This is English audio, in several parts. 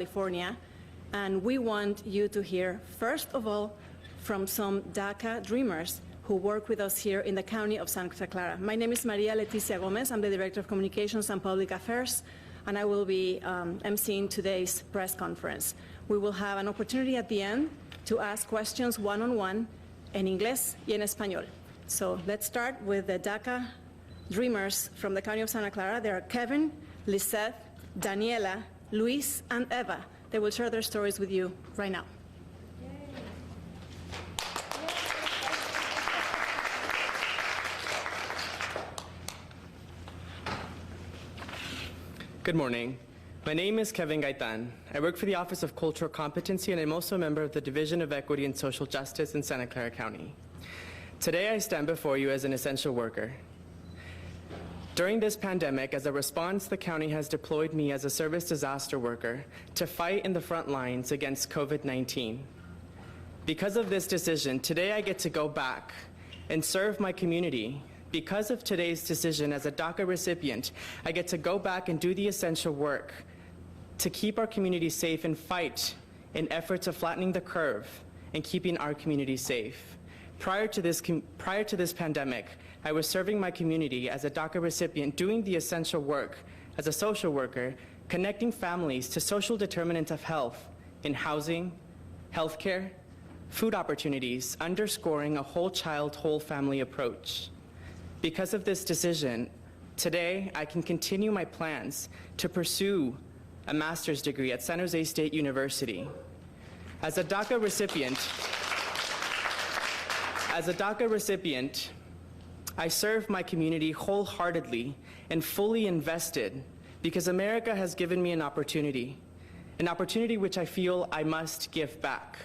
California, and we want you to hear, first of all, from some Daca dreamers who work with us here in the county of Santa Clara. My name is Maria Leticia Gomez. I'm the Director of Communications and Public Affairs, and I will be emceeing today's press conference. We will have an opportunity at the end to ask questions one-on-one in English y en español. So let's start with the Daca dreamers from the county of Santa Clara. There are Kevin, Lisette, Daniela, Luis, and Eva. They will share their stories with you right now. Good morning. My name is Kevin Gaitan. I work for the Office of Cultural Competency, and I'm also a member of the Division of Equity and Social Justice in Santa Clara County. Today, I stand before you as an essential worker. During this pandemic, as a response, the county has deployed me as a service disaster worker to fight in the front lines against COVID-19. Because of this decision, today I get to go back and serve my community. Because of today's decision as a Daca recipient, I get to go back and do the essential work to keep our community safe and fight in efforts of flattening the curve and keeping our community safe. Prior to this pandemic, I was serving my community as a Daca recipient, doing the essential work as a social worker, connecting families to social determinants of health in housing, healthcare, food opportunities, underscoring a whole child, whole family approach. Because of this decision, today I can continue my plans to pursue a master's degree at San Jose State University. As a Daca recipient, I serve my community wholeheartedly and fully invested because America has given me an opportunity which I feel I must give back.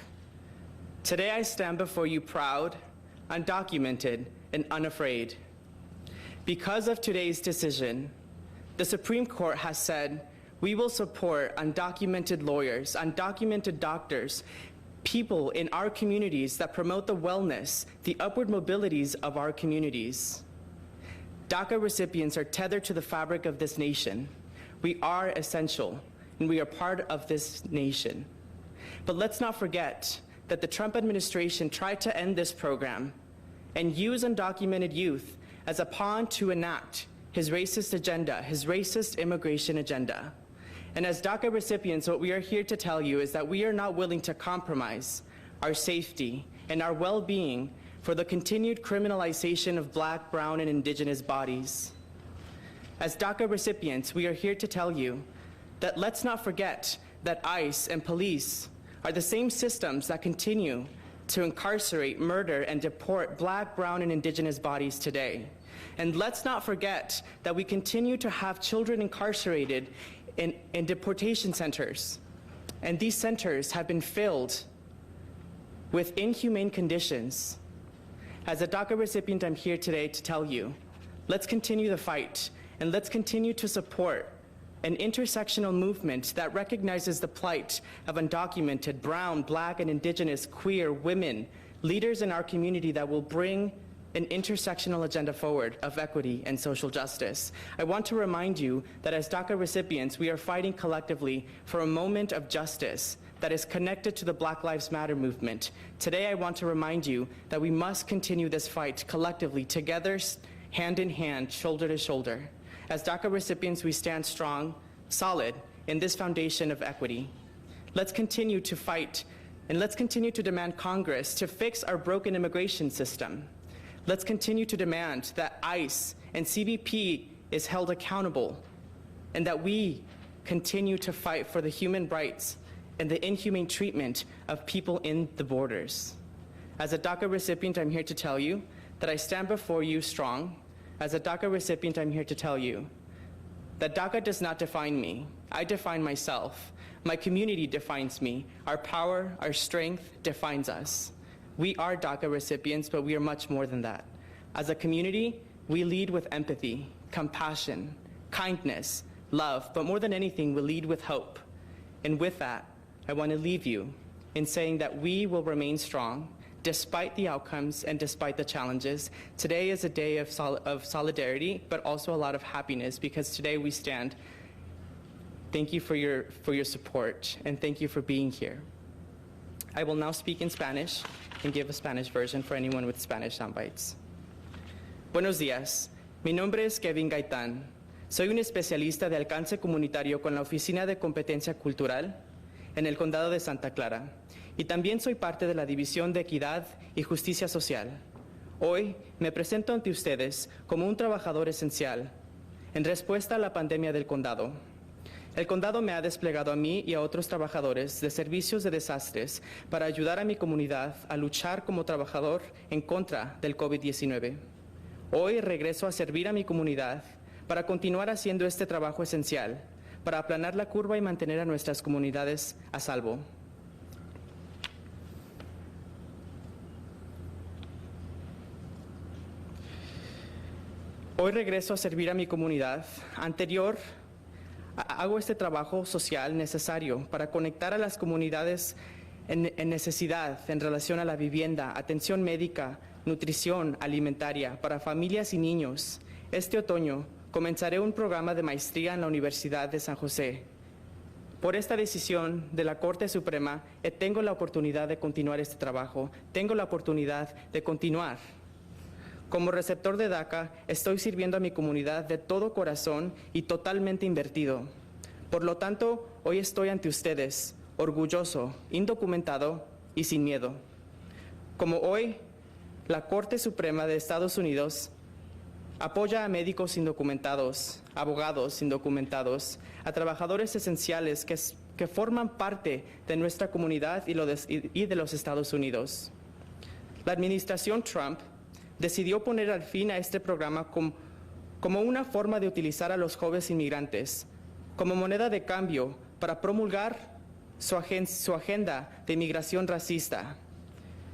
Today I stand before you proud, undocumented, and unafraid. Because of today's decision, the Supreme Court has said we will support undocumented lawyers, undocumented doctors, people in our communities that promote the wellness, the upward mobilities of our communities. Daca recipients are tethered to the fabric of this nation. We are essential, and we are part of this nation. But let's not forget that the Trump administration tried to end this program and use undocumented youth as a pawn to enact his racist agenda, his racist immigration agenda. And as Daca recipients, what we are here to tell you is that we are not willing to compromise our safety and our well-being for the continued criminalization of Black, brown, and Indigenous bodies. As Daca recipients, we are here to tell you that let's not forget that ICE and police are the same systems that continue to incarcerate, murder, and deport Black, brown, and Indigenous bodies today. And let's not forget that we continue to have children incarcerated in deportation centers. And these centers have been filled with inhumane conditions. As a Daca recipient, I'm here today to tell you, let's continue the fight, and let's continue to support an intersectional movement that recognizes the plight of undocumented, brown, Black, and Indigenous, queer, women, leaders in our community that will bring an intersectional agenda forward of equity and social justice. I want to remind you that as Daca recipients, we are fighting collectively for a moment of justice that is connected to the Black Lives Matter movement. Today, I want to remind you that we must continue this fight collectively, together, hand in hand, shoulder to shoulder. As Daca recipients, we stand strong, solid in this foundation of equity. Let's continue to fight, and let's continue to demand Congress to fix our broken immigration system. Let's continue to demand that ICE and CBP is held accountable, and that we continue to fight for the human rights and the inhumane treatment of people in the borders. As a Daca recipient, I'm here to tell you that I stand before you strong. As a Daca recipient, I'm here to tell you that Daca does not define me. I define myself. My community defines me. Our power, our strength defines us. We are Daca recipients, but we are much more than that. As a community, we lead with empathy, compassion, kindness, love, but more than anything, we lead with hope. And with that, I want to leave you in saying that we will remain strong despite the outcomes and despite the challenges. Today is a day of solidarity, but also a lot of happiness, because today we stand Thank you for your support, and thank you for being here. I will now speak in Spanish and give a Spanish version for anyone with Spanish soundbites. Buenos días. Mi nombre es Kevin Gaitán. Soy un especialista de alcance comunitario con la Oficina de Competencia Cultural en el Condado de Santa Clara, y también soy parte de la División de Equidad y Justicia Social. Hoy me presento ante ustedes como un trabajador esencial en respuesta a la pandemia del condado. El condado me ha desplegado a mí y a otros trabajadores de servicios de desastres para ayudar a mi comunidad a luchar como trabajador en contra del COVID-19. Hoy regreso a servir a mi comunidad para continuar haciendo este trabajo esencial, para aplanar la curva y mantener a nuestras comunidades a salvo. Hoy regreso a servir a mi comunidad. Hago este trabajo social necesario para conectar a las comunidades en necesidad en relación a la vivienda, atención médica, nutrición alimentaria para familias y niños. Este otoño comenzaré un programa de maestría en la Universidad de San José. Por esta decisión de la Corte Suprema, tengo la oportunidad de continuar este trabajo, tengo la oportunidad de continuar. Como receptor de Daca, estoy sirviendo a mi comunidad de todo corazón y totalmente invertido. Por lo tanto, hoy estoy ante ustedes, orgulloso, indocumentado y sin miedo. Como hoy, la Corte Suprema de Estados Unidos apoya a médicos indocumentados, abogados indocumentados, a trabajadores esenciales que forman parte de nuestra comunidad y de los Estados Unidos. La administración Trump decidió poner al fin a este programa como una forma de utilizar a los jóvenes inmigrantes como moneda de cambio para promulgar su agenda de inmigración racista.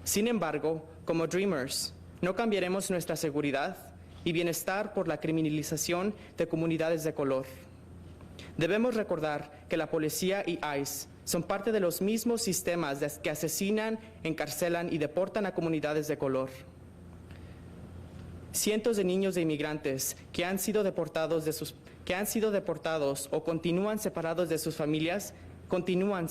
Sin embargo, como Dreamers, no cambiaremos nuestra seguridad y bienestar por la criminalización de comunidades de color. Debemos recordar que la policía y ICE son parte de los mismos sistemas que asesinan, encarcelan y deportan a comunidades de color. Cientos de niños de inmigrantes que han sido deportados o continúan separados de sus familias continúan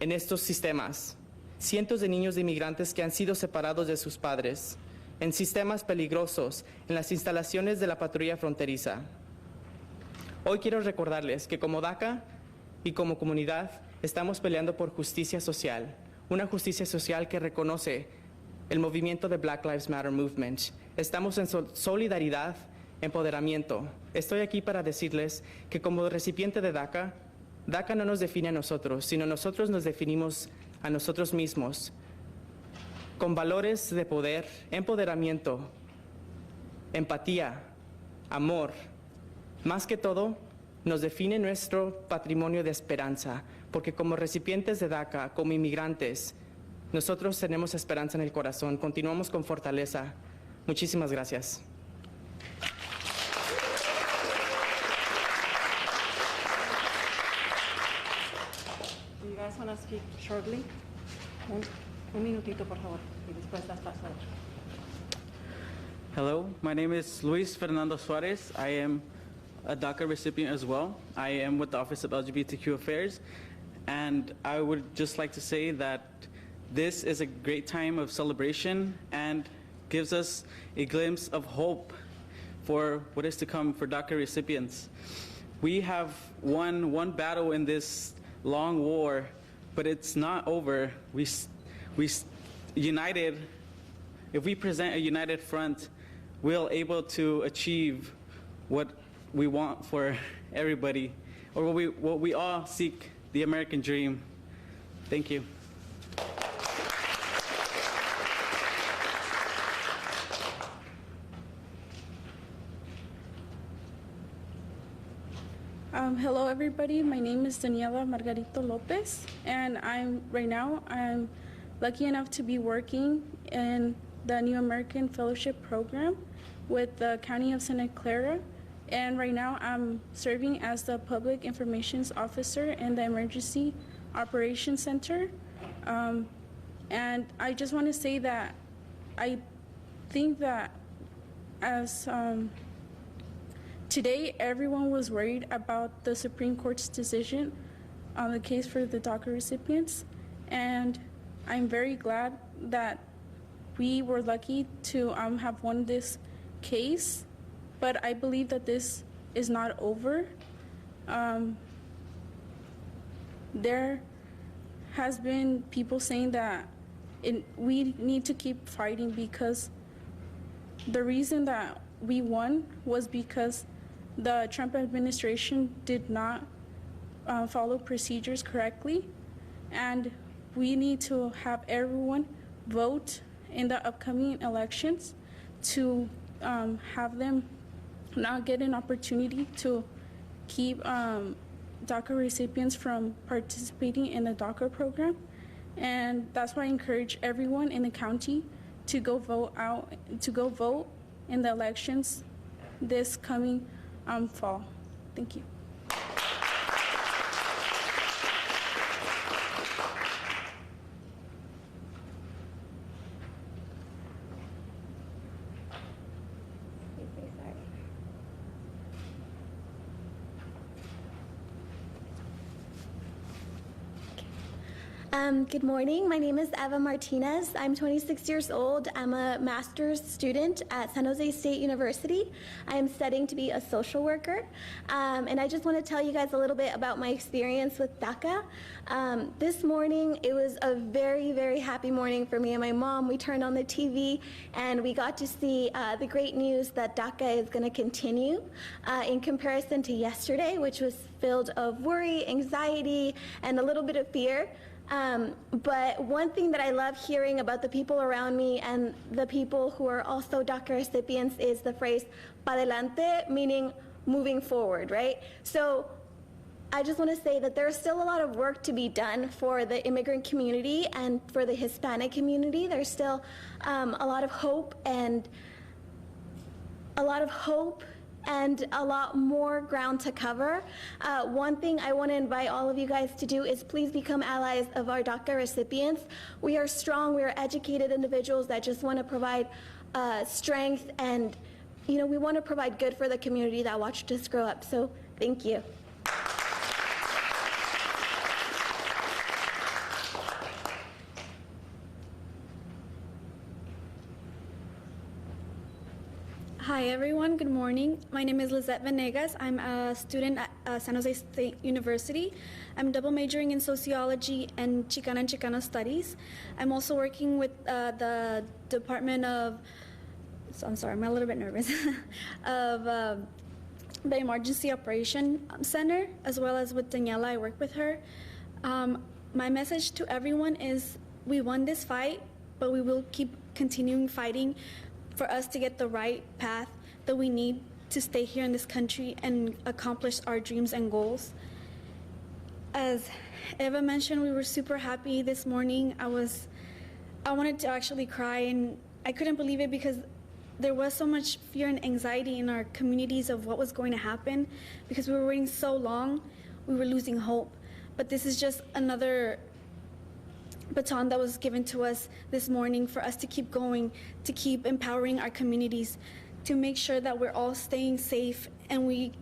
en estos sistemas. Cientos de niños de inmigrantes que han sido separados de sus padres, en sistemas peligrosos, en las instalaciones de la patrulla fronteriza. Hoy quiero recordarles que como Daca y como comunidad estamos peleando por justicia social, una justicia social que reconoce el movimiento de Black Lives Matter Movement. Estamos en solidaridad, empoderamiento. Estoy aquí para decirles que como recipiente de Daca, Daca no nos define a nosotros, sino nosotros nos definimos a nosotros mismos, con valores de poder, empoderamiento, empatía, amor. Más que todo, nos define nuestro patrimonio de esperanza, porque como recipientes de Daca, como inmigrantes, nosotros tenemos esperanza en el corazón, continuamos con fortaleza. Muchísimas gracias. Do you guys want to speak shortly? Un minutito, por favor, y después das paso a otro. Hello, my name is Luis Fernando Suarez. I am a DACA recipient as well. I am with the Office of LGBTQ Affairs, and I would just like to say that this is a great time of celebration and gives us a glimpse of hope for what is to come for DACA recipients. We have won one battle in this long war, but it's not over. We united, if we present a united front, we'll able to achieve what we want for everybody, or what we all seek, the American dream. Thank you. Hello everybody, my name is Daniela Margarito Lopez, and I'm lucky enough to be working in the New American Fellowship Program with the County of Santa Clara, and right now I'm serving as the Public Information Officer in the Emergency Operations Center. And I just want to say that I think that as Today, everyone was worried about the Supreme Court's decision on the case for the DACA recipients, and I'm very glad that we were lucky to have won this case, but I believe that this is not over. There has been people saying that we need to keep fighting because the reason that we won was because the Trump administration did not follow procedures correctly, and we need to have everyone vote in the upcoming elections to have them not get an opportunity to keep DACA recipients from participating in the DACA program. And that's why I encourage everyone in the county to go vote in the elections this coming fall. Thank you. Good morning. My name is Eva Martinez. I'm 26 years old. I'm a master's student at San Jose State University. I am studying to be a social worker. And I just want to tell you guys a little bit about my experience with DACA. This morning, it was a very, very happy morning for me and my mom. We turned on the TV and we got to see the great news that DACA is going to continue in comparison to yesterday, which was filled of worry, anxiety, and a little bit of fear. But one thing that I love hearing about the people around me and the people who are also DACA recipients is the phrase "pa adelante," meaning moving forward, right? So I just want to say that there's still a lot of work to be done for the immigrant community and for the Hispanic community. There's still a lot of hope and a lot more ground to cover. One thing I want to invite all of you guys to do is please become allies of our DACA recipients. We are strong, we are educated individuals that just want to provide strength, and we want to provide good for the community that watched us grow up. So thank you. Hi everyone, good morning. My name is Lizette Venegas. I'm a student at San Jose State University. I'm double majoring in sociology and Chicana and Chicano studies. I'm also working with the Department of, I'm sorry, I'm a little bit nervous, of the Emergency Operation Center, as well as with Daniela, I work with her. My message to everyone is we won this fight, but we will keep continuing fighting for us to get the right path that we need to stay here in this country and accomplish our dreams and goals. As Eva mentioned, we were super happy this morning. I wanted to actually cry, and I couldn't believe it because there was so much fear and anxiety in our communities of what was going to happen because we were waiting so long, we were losing hope. But this is just another baton that was given to us this morning for us to keep going, to keep empowering our communities, to make sure that we're all staying safe and we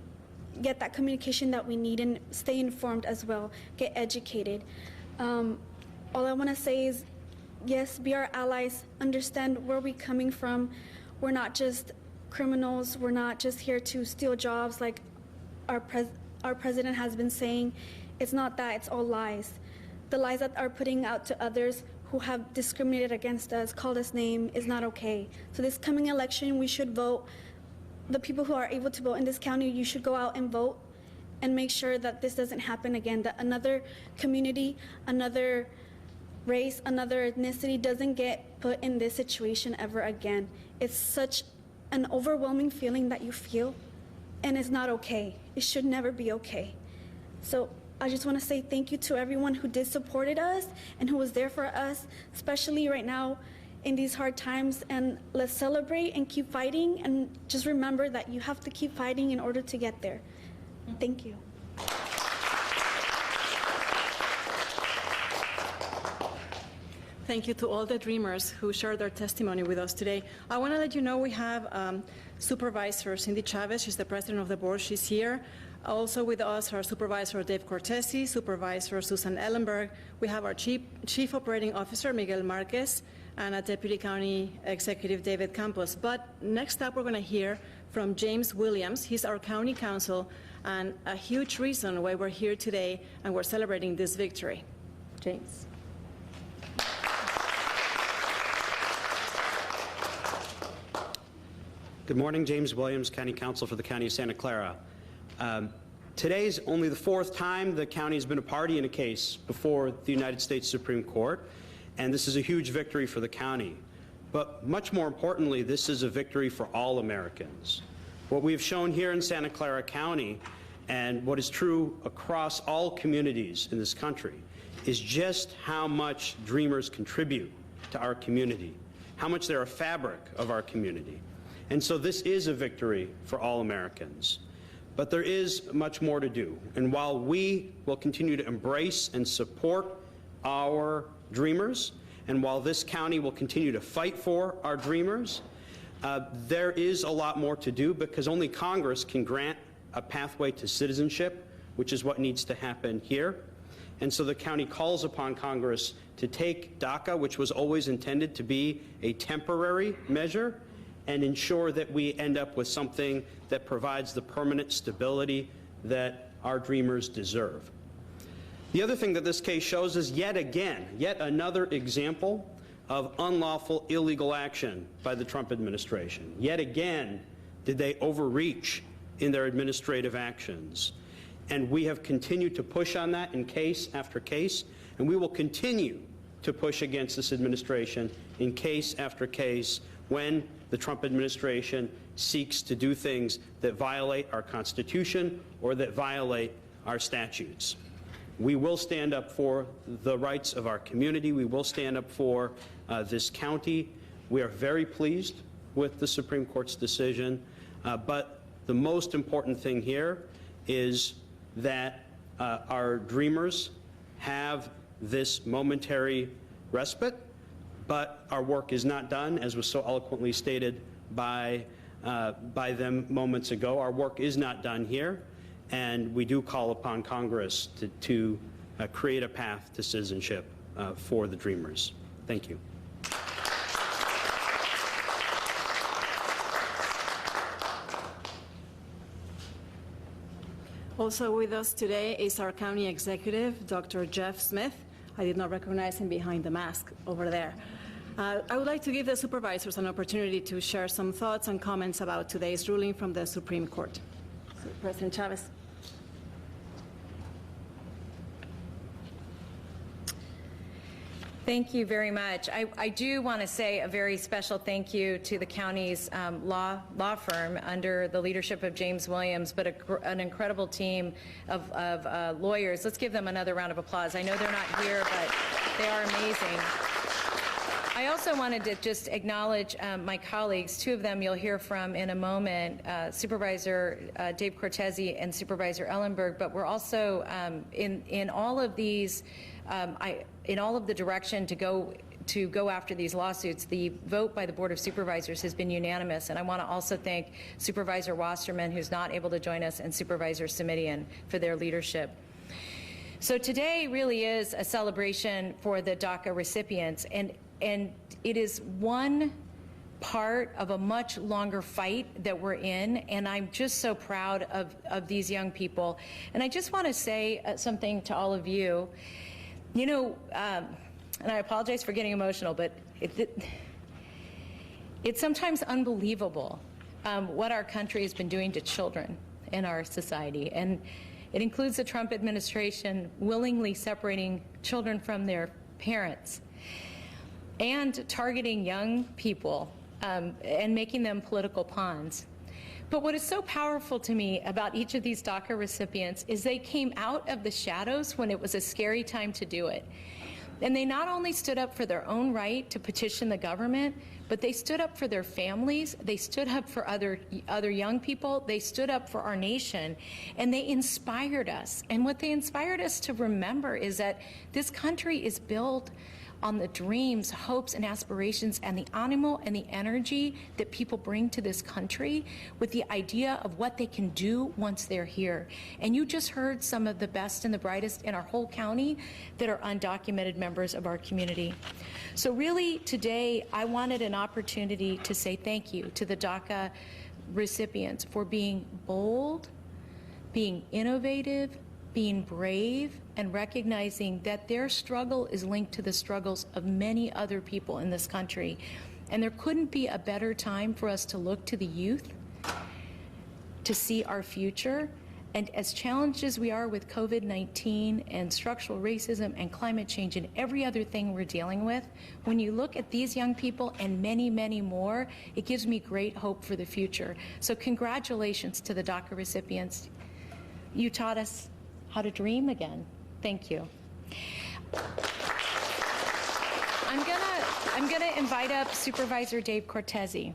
get that communication that we need and stay informed as well, get educated. All I want to say is, yes, be our allies, understand where we're coming from. We're not just criminals, we're not just here to steal jobs like our president has been saying. It's not that, it's all lies. The lies that are putting out to others who have discriminated against us, called us names, is not okay. So this coming election, we should vote. The people who are able to vote in this county, you should go out and vote and make sure that this doesn't happen again, that another community, another race, another ethnicity doesn't get put in this situation ever again. It's such an overwhelming feeling that you feel, and it's not okay. It should never be okay. So I just want to say thank you to everyone who did supported us and who was there for us, especially right now in these hard times. And let's celebrate and keep fighting, and just remember that you have to keep fighting in order to get there. Thank you. thank you to all the dreamers who shared their testimony with us today. I want to let you know we have Supervisor Cindy Chavez. She's the president of the board. She's here. Also with us are Supervisor Dave Cortese, Supervisor Susan Ellenberg. We have our Chief Operating Officer, Miguel Marquez, and a Deputy County Executive, David Campos. But next up, we're going to hear from James Williams. He's our County Counsel and a huge reason why we're here today and we're celebrating this victory. James. Good morning, James Williams, County Counsel for the County of Santa Clara. Today's only the fourth time the county has been a party in a case before the United States Supreme Court, and this is a huge victory for the county. But much more importantly, this is a victory for all Americans. What we have shown here in Santa Clara County, and what is true across all communities in this country, is just how much dreamers contribute to our community, how much they're a fabric of our community. And so this is a victory for all Americans. But there is much more to do. And while we will continue to embrace and support our dreamers, and while this county will continue to fight for our dreamers, there is a lot more to do because only Congress can grant a pathway to citizenship, which is what needs to happen here. And so the county calls upon Congress to take Daca, which was always intended to be a temporary measure, and ensure that we end up with something that provides the permanent stability that our dreamers deserve. The other thing that this case shows is yet another example of unlawful, illegal action by the Trump administration. Yet again, did they overreach in their administrative actions. And we have continued to push on that in case after case, and we will continue to push against this administration in case after case when the Trump administration seeks to do things that violate our Constitution or that violate our statutes. We will stand up for the rights of our community. We will stand up for this county. We are very pleased with the Supreme Court's decision, but the most important thing here is that our dreamers have this momentary respite, but our work is not done, as was so eloquently stated by them moments ago. Our work is not done here, and we do call upon Congress to create a path to citizenship for the dreamers. Thank you. Also with us today is our county executive, Dr. Jeff Smith. I did not recognize him behind the mask over there. I would like to give the supervisors an opportunity to share some thoughts and comments about today's ruling from the Supreme Court. So, President Chavez. Thank you very much. I do want to say a very special thank you to the county's law firm under the leadership of James Williams, but an incredible team of lawyers. Let's give them another round of applause. I know they're not here, but they are amazing. I also wanted to just acknowledge my colleagues. Two of them you'll hear from in a moment, Supervisor Dave Cortese and Supervisor Ellenberg, but we're also in all of these, in all of the direction to go after these lawsuits, the vote by the Board of Supervisors has been unanimous, and I want to also thank Supervisor Wasserman, who's not able to join us, and Supervisor Simidian for their leadership. So today really is a celebration for the Daca recipients, and it is one part of a much longer fight that we're in, and I'm just so proud of these young people. And I just want to say something to all of you. You know, and I apologize for getting emotional, but it's sometimes unbelievable what our country has been doing to children in our society. And it includes the Trump administration willingly separating children from their parents and targeting young people and making them political pawns. But what is so powerful to me about each of these Daca recipients is they came out of the shadows when it was a scary time to do it. And they not only stood up for their own right to petition the government, but they stood up for their families, they stood up for other young people, they stood up for our nation, and they inspired us. And what they inspired us to remember is that this country is built on the dreams, hopes, and aspirations, and the animal and the energy that people bring to this country with the idea of what they can do once they're here. And you just heard some of the best and the brightest in our whole county that are undocumented members of our community. So really today, I wanted an opportunity to say thank you to the DACA recipients for being bold, being innovative, being brave, and recognizing that their struggle is linked to the struggles of many other people in this country. And there couldn't be a better time for us to look to the youth to see our future. And as challenged as we are with COVID-19 and structural racism and climate change and every other thing we're dealing with, when you look at these young people and many, many more, it gives me great hope for the future. So congratulations to the DACA recipients. You taught us how to dream again. Thank you. I'm gonna invite up Supervisor Dave Cortese.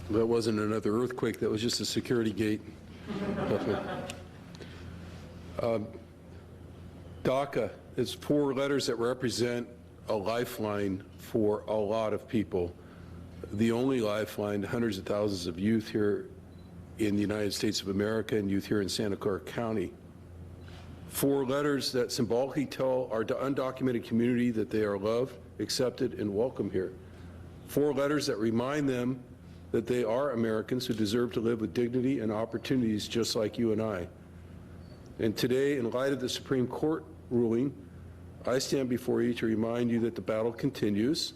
That wasn't another earthquake, that was just a security gate. DACA is 4 letters that represent a lifeline for a lot of people. The only lifeline to hundreds of thousands of youth here in the United States of America and youth here in Santa Clara County. 4 letters that symbolically tell our undocumented community that they are loved, accepted, and welcome here. 4 letters that remind them that they are Americans who deserve to live with dignity and opportunities just like you and I. And today, in light of the Supreme Court ruling, I stand before you to remind you that the battle continues.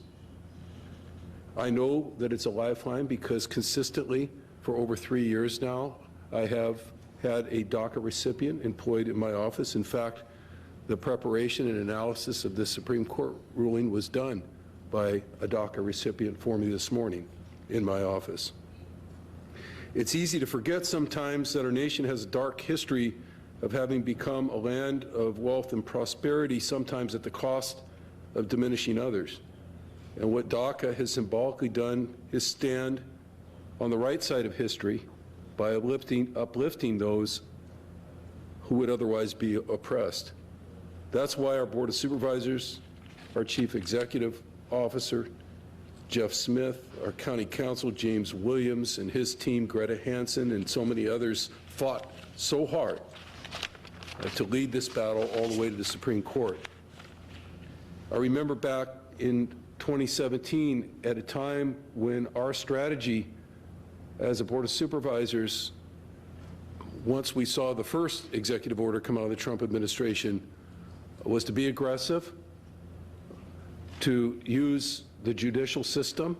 I know that it's a lifeline because consistently for over 3 years now, I have had a DACA recipient employed in my office. In fact, the preparation and analysis of this Supreme Court ruling was done by a DACA recipient for me this morning in my office. It's easy to forget sometimes that our nation has a dark history of having become a land of wealth and prosperity, sometimes at the cost of diminishing others. And what DACA has symbolically done is stand on the right side of history by uplifting those who would otherwise be oppressed. That's why our Board of Supervisors, our Chief Executive Officer, Jeff Smith, our County Counsel, James Williams, and his team, Greta Hansen, and so many others, fought so hard to lead this battle all the way to the Supreme Court. I remember back in 2017, at a time when our strategy as a Board of Supervisors, once we saw the first executive order come out of the Trump administration, was to be aggressive, to use the judicial system,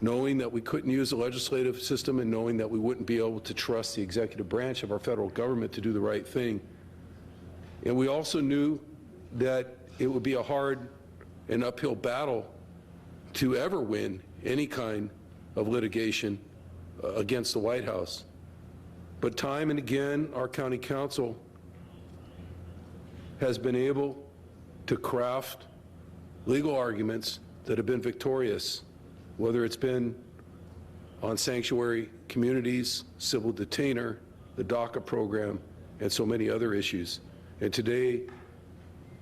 knowing that we couldn't use the legislative system and knowing that we wouldn't be able to trust the executive branch of our federal government to do the right thing. And we also knew that it would be a hard and uphill battle to ever win any kind of litigation against the White House. But time and again, our county council has been able to craft legal arguments that have been victorious, whether it's been on sanctuary communities, civil detainer, the DACA program, and so many other issues. And today,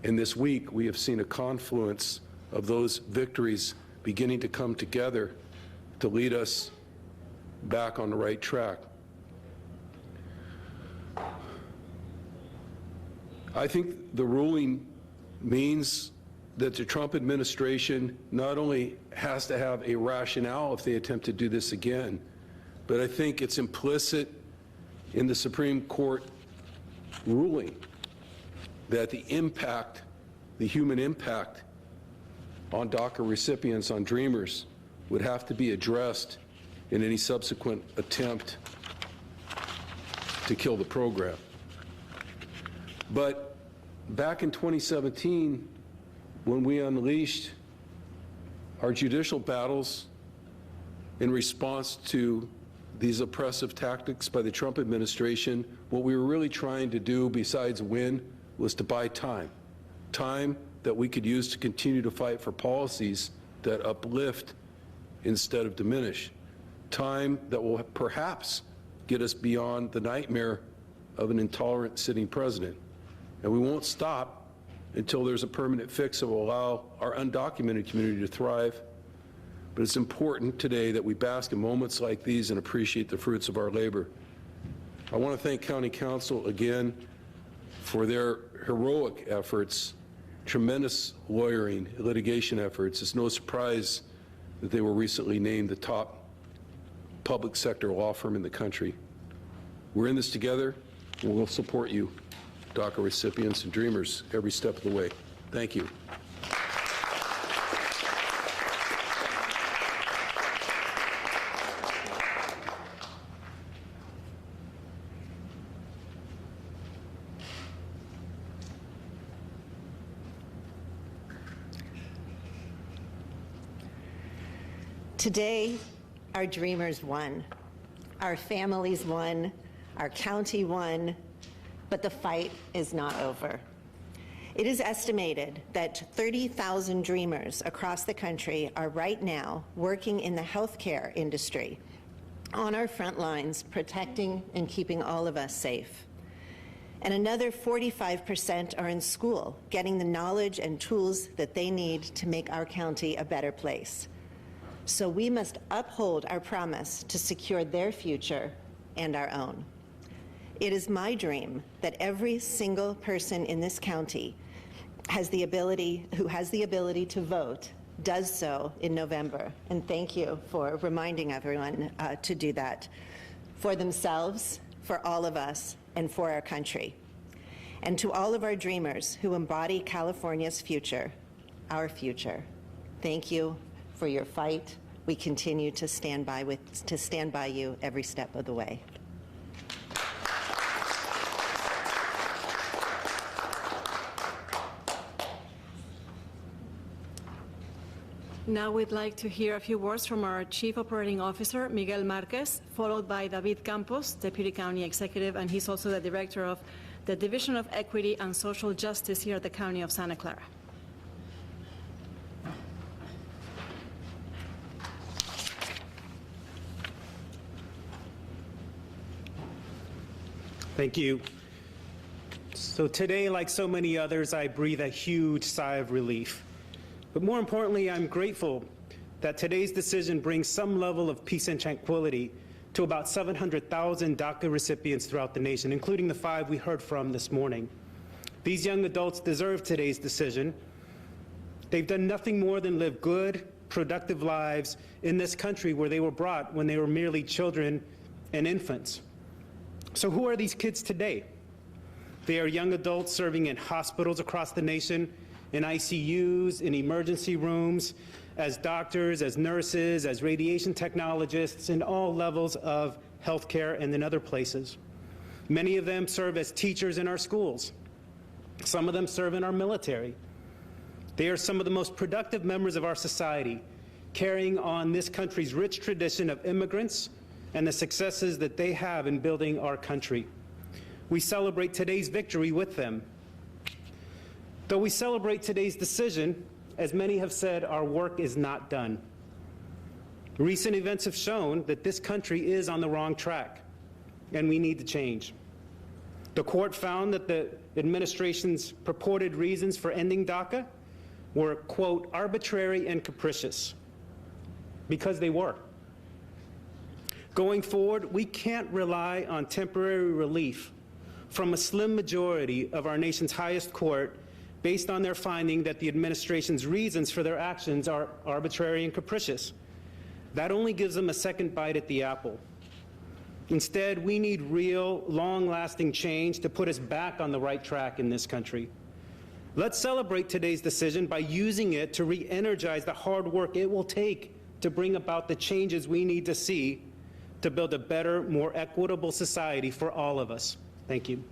in this week, we have seen a confluence of those victories beginning to come together to lead us back on the right track. I think the ruling means that the Trump administration not only has to have a rationale if they attempt to do this again, but I think it's implicit in the Supreme Court ruling that the impact, the human impact on DACA recipients, on dreamers, would have to be addressed in any subsequent attempt to kill the program. But back in 2017, when we unleashed our judicial battles in response to these oppressive tactics by the Trump administration, what we were really trying to do, besides win, was to buy time. time that we could use to continue to fight for policies that uplift instead of diminish, time that will perhaps get us beyond the nightmare of an intolerant sitting president. And we won't stop until there's a permanent fix that will allow our undocumented community to thrive. But it's important today that we bask in moments like these and appreciate the fruits of our labor. I want to thank County Council again for their heroic efforts, tremendous lawyering, litigation efforts. It's no surprise that they were recently named the top public sector law firm in the country. We're in this together, and we'll support you, DACA recipients and dreamers, every step of the way. Thank you. Today, our dreamers won, our families won, our county won, but the fight is not over. It is estimated that 30,000 dreamers across the country are right now working in the healthcare industry, on our front lines, protecting and keeping all of us safe. And another 45% are in school, getting the knowledge and tools that they need to make our county a better place. So we must uphold our promise to secure their future and our own. It is my dream that every single person in this county who has the ability to vote does so in November. And thank you for reminding everyone to do that for themselves, for all of us, and for our country. And to all of our dreamers who embody California's future, our future, thank you for your fight. We continue to stand by you every step of the way. Now we'd like to hear a few words from our Chief Operating Officer, Miguel Marquez, followed by David Campos, Deputy County Executive, and he's also the Director of the Division of Equity and Social Justice here at the County of Santa Clara. Thank you. So today, like so many others, I breathe a huge sigh of relief. But more importantly, I'm grateful that today's decision brings some level of peace and tranquility to about 700,000 DACA recipients throughout the nation, including the 5 we heard from this morning. These young adults deserve today's decision. They've done nothing more than live good, productive lives in this country where they were brought when they were merely children and infants. So who are these kids today? They are young adults serving in hospitals across the nation, in ICUs, in emergency rooms, as doctors, as nurses, as radiation technologists, in all levels of healthcare and in other places. Many of them serve as teachers in our schools. Some of them serve in our military. They are some of the most productive members of our society, carrying on this country's rich tradition of immigrants and the successes that they have in building our country. We celebrate today's victory with them. Though we celebrate today's decision, as many have said, our work is not done. Recent events have shown that this country is on the wrong track, and we need to change. The court found that the administration's purported reasons for ending DACA were, quote, arbitrary and capricious, because they were. Going forward, we can't rely on temporary relief from a slim majority of our nation's highest court based on their finding that the administration's reasons for their actions are arbitrary and capricious. That only gives them a second bite at the apple. Instead, we need real, long-lasting change to put us back on the right track in this country. Let's celebrate today's decision by using it to re-energize the hard work it will take to bring about the changes we need to see to build a better, more equitable society for all of us. Thank you.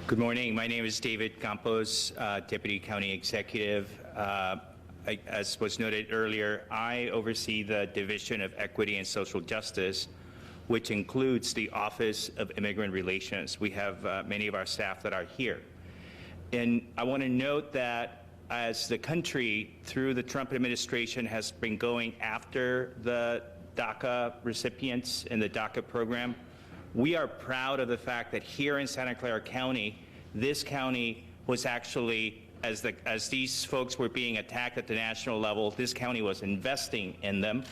Good morning. My name is David Campos, Deputy County Executive. as was noted earlier, I oversee the Division of Equity and Social Justice, which includes the Office of Immigrant Relations. We have many of our staff that are here. And I want to note that as the country, through the Trump administration, has been going after the DACA recipients in the DACA program, we are proud of the fact that here in Santa Clara County, this county was actually, as these folks were being attacked at the national level, this county was investing in them.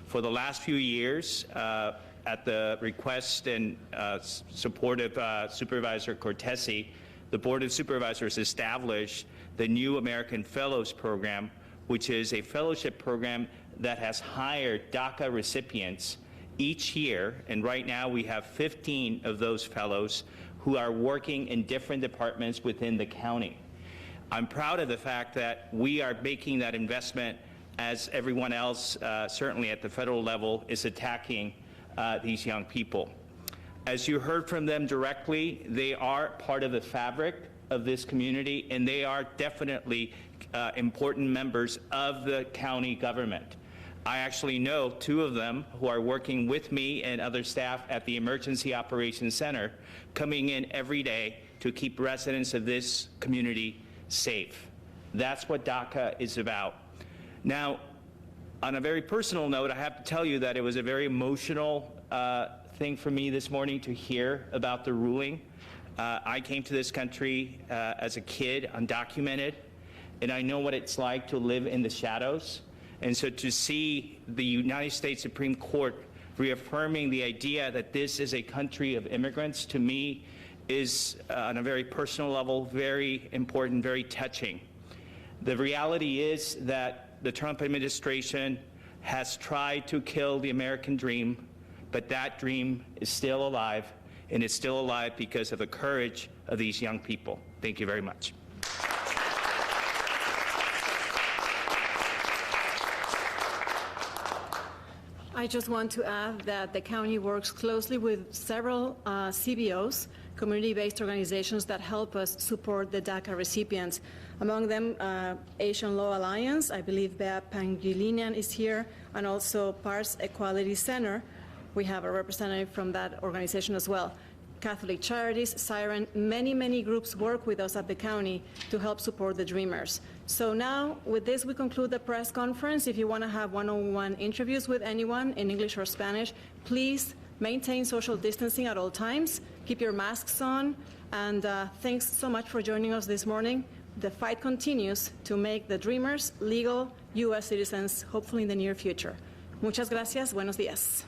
For the last few years, at the request and support of Supervisor Cortese, the Board of Supervisors established the New American Fellows Program, which is a fellowship program that has hired DACA recipients each year, and right now we have 15 of those fellows who are working in different departments within the county. I'm proud of the fact that we are making that investment as everyone else, certainly at the federal level, is attacking these young people. As you heard from them directly, they are part of the fabric of this community, and they are definitely important members of the county government. I actually know two of them who are working with me and other staff at the Emergency Operations Center, coming in every day to keep residents of this community safe. That's what DACA is about. Now, on a very personal note, I have to tell you that it was a very emotional thing for me this morning to hear about the ruling. I came to this country as a kid, undocumented, and I know what it's like to live in the shadows. And so to see the United States Supreme Court reaffirming the idea that this is a country of immigrants, to me, is on a very personal level, very important, very touching. The reality is that the Trump administration has tried to kill the American dream, but that dream is still alive, and it's still alive because of the courage of these young people. Thank you very much. I just want to add that the county works closely with several CBOs, community-based organizations that help us support the DACA recipients. Among them, Asian Law Alliance, I believe Bea Pangilinan is here, and also PARS Equality Center. We have a representative from that organization as well. Catholic Charities, Siren, many groups work with us at the county to help support the Dreamers. So now, with this, we conclude the press conference. If you want to have one-on-one interviews with anyone in English or Spanish, please maintain social distancing at all times, keep your masks on, and thanks so much for joining us this morning. The fight continues to make the Dreamers legal U.S. citizens, hopefully in the near future. Muchas gracias. Buenos días.